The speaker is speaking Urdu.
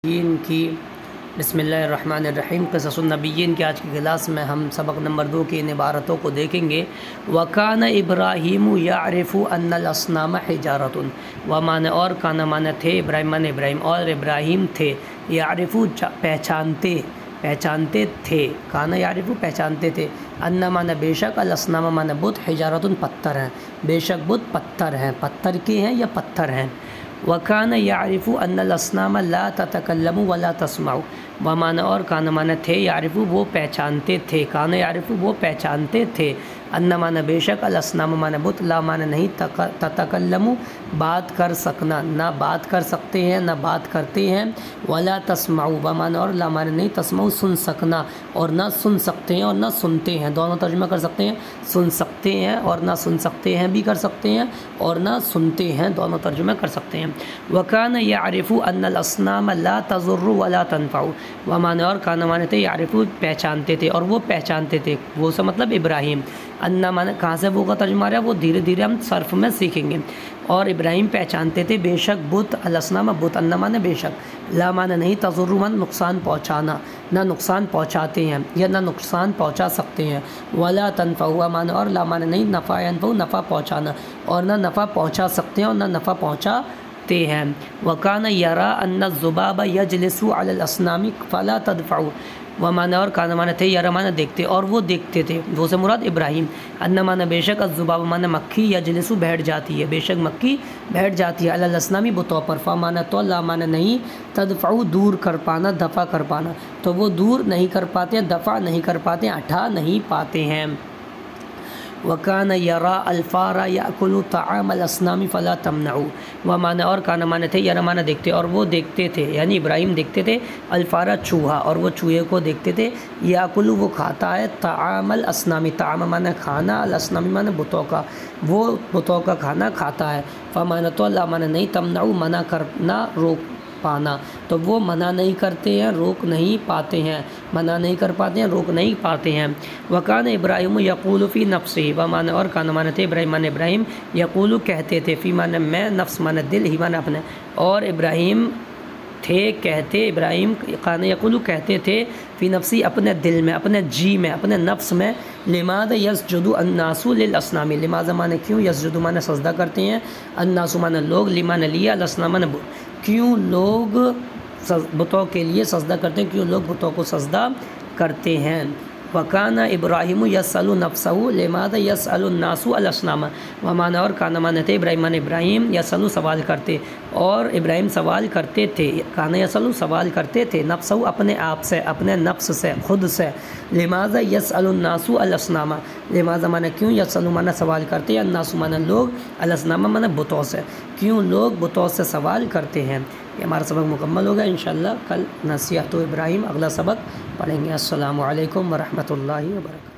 کی بسم اللہ الرحمن الرحیم قصص النبیین کی آج کی کلاس میں ہم سبق نمبر 2 کی ان عبارتوں کو دیکھیں گے۔ وَكَانَ إِبْرَاهِيمُ يَعْرِفُ أَنَّ الْأَصْنَامَ حِجَارَةٌ وَمَانَ اور کانا مانا تھے ابراہیم اور ابراہیم تھے یعرفو پہچانتے تھے کانا یعرفو پہچانتے تھے ان مانا بے شک الاسنام مانا بت حجارتن پتھر ہیں، بے شک بت پتھر ہیں، پتھر کے ہیں یا پتھر ہیں۔ وَكَانَ يَعْرِفُ أَنَّ الْأَصْنَامَ لَا تَتَكَلَّمُ وَلَا تَسْمَعُ وَمَانَ اور کانا مانا تھے یعرفو وہ پہچانتے تھے کانا یعرفو وہ پہچانتے تھے ان مانا بے شک الاسنام مانا بت لا مانا نہیں تتکلم بات کر سکنا، نہ بات کر سکتے ہیں نہ بات کرتے ہیں، ولا تسمعو ومانا اور لا مانا نہیں تسمعو سن سکنا اور نہ سن سکتے ہیں اور نہ سنتے ہیں، دونوں ترجمہ کر سکتے ہیں، سن سکتے ہیں اور نہ سن سکتے ہیں بھی کر سکتے ہیں اور نہ سنتے ہیں دونوں ترجمہ کر سکتے ہیں۔ وَكَانَ يَعْرِفُ أَنَّ الْأَصْنَامَ لَا تَضُرُّ وَلَا تَنْفَعُ ومانا اور کانا مانا تھے یعرفو پہچانتے تھے اور وہ پہچانتے تھے، وہ سے مطلب ابراہیم، انا مانا کہاں سے وہ کا ترجمہ آ رہا ہے وہ دھیرے دھیرے ہم صرف میں سیکھیں گے۔ اور ابراہیم پہچانتے تھے بے شک بت الاسنام بت انا مانا بے شک لا مانا نہیں تضر من نقصان پہنچانا، نہ نقصان پہنچاتے ہیں یا نہ نقصان پہنچا سکتے ہیں، ولا تنفع مانا اور لا مانا نہیں نفع ينفع نفع پہنچانا اور نہ نفع پہنچا سکتے ہیں اور نہ نفع پہنچاتے ہیں۔ وَكَانَ يَرَى أَنَّ الذُّبَابَ يَجْلِسُ عَلَى الْأَصْنَامِ فَلَا تَدْفَعُ ومانا اور کانا مانا تھے یرا مانا دیکھتے اور وہ دیکھتے تھے، وہ سے مراد ابراہیم، ان مانا بے شک الذباب مانا مکھی یجلسو بیٹھ جاتی ہے، بے شک مکھی بیٹھ جاتی ہے علی الاسنامی بتوں پر، فمانا تو لا مانا نہیں تدفعو دور کر پانا دفع کر پانا، تو وہ دور نہیں کر پاتے دفع نہیں کر پاتے ہٹا نہیں پاتے ہیں۔ وَكَانَ يَرَى الْفَارَ يَأْكُلُ طَعَامَ الْأَصْنَامِ فَلَا تَمْنَعُوا ومانا اور کانا مانا تھے یرا مانا دیکھتے اور وہ دیکھتے تھے یعنی ابراہیم دیکھتے تھے الفارا چوہا اور وہ چوہے کو دیکھتے تھے یاکل وہ کھاتا ہے طعام الاسنامی طعام مانا کھانا الاسنامی مانا بتوں کا، وہ بتوں کا کھانا کھاتا ہے، فمانا تو لا مانا نہیں تمنعو منع کرنا روک پانا، تو وہ منع نہیں کرتے ہیں روک نہیں پاتے ہیں، منع نہیں کر پاتے ہیں روک نہیں پاتے ہیں۔ وکان ابراہیم یقول فی نفسہ ومانا اور کانا مانا تھے ابراہیم یقول کہتے تھے فی مانا میں نفس مانا دل ہی مانا اپنے، اور ابراہیم تھے کہتے ابراہیم کانا یقول کہتے تھے فی نفسی اپنے دل میں اپنے جی میں اپنے نفس میں لماذا یسجد الناس للاصنام لماذا مانا کیوں یسجد مانا سجدہ کرتے ہیں الناس مانا لوگ لمانا لیا الاصنام مانا کیوں لوگ بتوں کے لیے سجدہ کرتے ہیں، کیوں لوگ بتوں کو سجدہ کرتے ہیں۔ وَكَانَ إِبْرَاهِيمُ يَسْأَلُ نَفْسَهُ لِمَاذَا يَسْأَلُ النَّاسُ الْأَصْنَامَ ومانا اور کانا مانا تھے ابراہیم یسألو سوال کرتے اور ابراہیم سوال کرتے تھے کانا یسألو سوال کرتے تھے نفسہ اپنے آپ سے اپنے نفس سے خود سے، لماذا یسأل الناس الاسنام لماذا مانا کیوں یسألو مانا سوال کرتے ہیں الناس مانا لوگ الاسنام مانا بتوں سے، کیوں لوگ بتوں سے سوال کرتے ہیں۔ یہ ہمارا سبق مکمل ہوگا انشاءاللہ، کل نصیحت ابراہیم اگلا سبق پڑھیں گے۔ السلام علیکم ورحمۃ اللہ وبرکاتہ۔